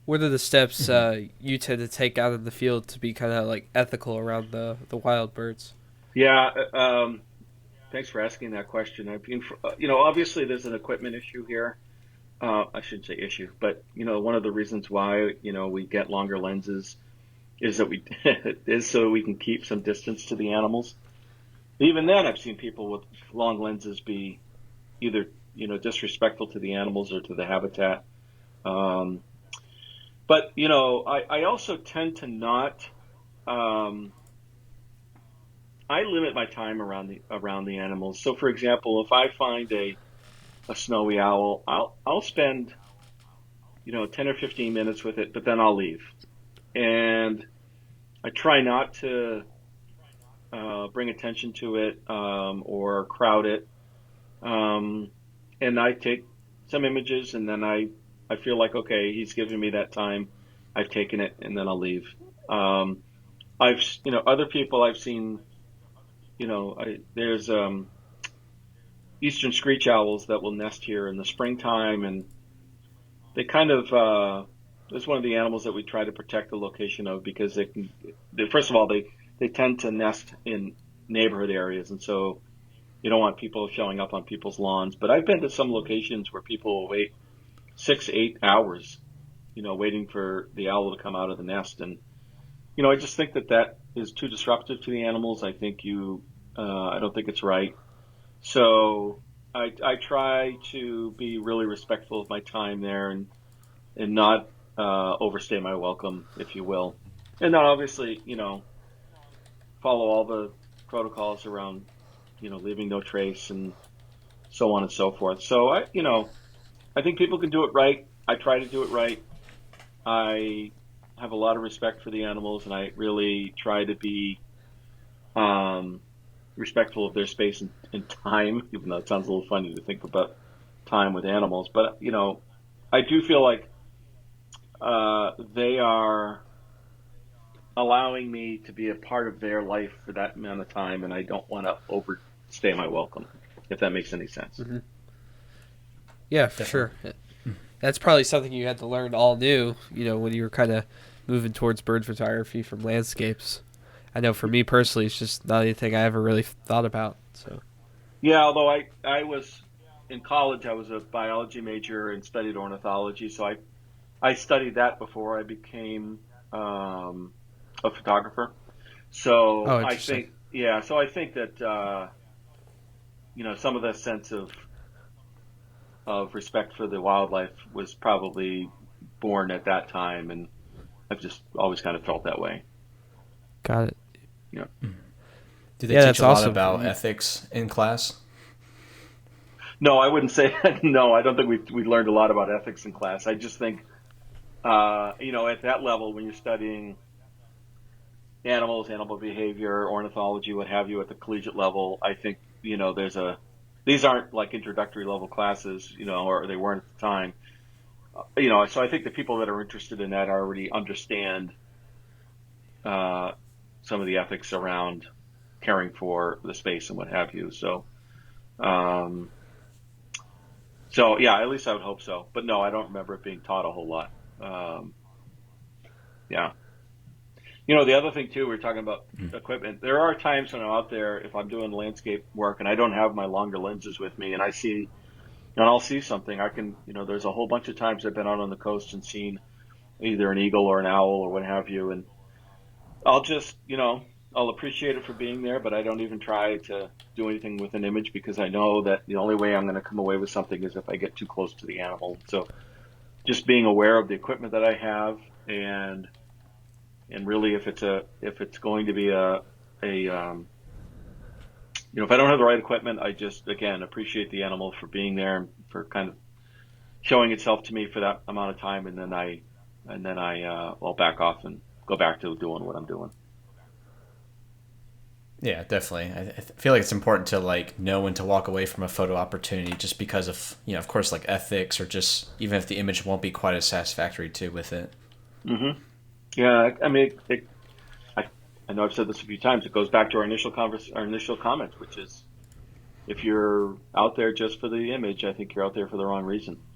What are the steps you tend to take out in the field to be kind of like ethical around the wild birds? Yeah, thanks for asking that question. I mean, obviously there's an equipment issue here. I shouldn't say issue, but one of the reasons why we get longer lenses is that we is so we can keep some distance to the animals. Even then, I've seen people with long lenses be either disrespectful to the animals or to the habitat. Um, but I also tend to not. Um, I limit my time around the animals. So, for example, if I find a snowy owl, I'll spend 10 or 15 minutes with it, but then I'll leave. And I try not to bring attention to it or crowd it. Um, and I take some images, and then I feel like, okay, he's giving me that time. I've taken it, and then I'll leave. Um, other people I've seen, there's eastern screech owls that will nest here in the springtime, and they kind of it's one of the animals that we try to protect the location of because first of all, they tend to nest in neighborhood areas, and so you don't want people showing up on people's lawns. But I've been to some locations where people will wait 6, 8 hours, waiting for the owl to come out of the nest, and I just think that is too disruptive to the animals. I don't think it's right. So I try to be really respectful of my time there and not overstay my welcome, if you will. And then obviously, follow all the protocols around, leaving no trace and so on and so forth. So I think people can do it right. I try to do it right. I have a lot of respect for the animals, and I really try to be um, respectful of their space and time, even though it sounds a little funny to think about time with animals. But I do feel like they are allowing me to be a part of their life for that amount of time, and I don't want to overstay my welcome, if that makes any sense. Hmm. Yeah, for Definitely. sure. That's probably something you had to learn all new, when you were kind of moving towards bird photography from landscapes. I know for me personally, it's just not anything I ever really thought about. So, Yeah, although I was in college, I was a biology major and studied ornithology, so I studied that before I became a photographer. So oh, I interesting. think, yeah, so I think that some of the sense of respect for the wildlife was probably born at that time, and I've just always kind of felt that way. Got it. Yeah. Do they Yeah, teach that's a lot awesome. about ethics in class? No, I wouldn't say no. I don't think we learned a lot about ethics in class. I just think at that level when you're studying animals, animal behavior, ornithology, what have you, at the collegiate level, I think there's a these aren't like introductory level classes, or they weren't at the time. So I think the people that are interested in that already understand uh, some of the ethics around caring for the space and what have you. Um, so yeah, at least I would hope so. But no, I don't remember it being taught a whole lot. Um, yeah. The other thing too, we are talking about equipment. There are times when I'm out there, if I'm doing landscape work and I don't have my longer lenses with me, and I'll see something. There's a whole bunch of times I've been out on the coast and seen either an eagle or an owl or what have you, and I'll just, I'll appreciate it for being there, but I don't even try to do anything with an image because I know that the only way I'm going to come away with something is if I get too close to the animal. So just being aware of the equipment that I have and really if it's going to be a if I don't have the right equipment, I just again appreciate the animal for being there and for kind of showing itself to me for that amount of time, and then I will back off and go back to doing what I'm doing. Yeah, definitely. I feel like it's important to like know when to walk away from a photo opportunity, just because of of course, like ethics, or just even if the image won't be quite as satisfactory too with it. Hmm. Yeah, I mean, I, I know I've said this a few times. It goes back to our initial comments, which is if you're out there just for the image, I think you're out there for the wrong reason.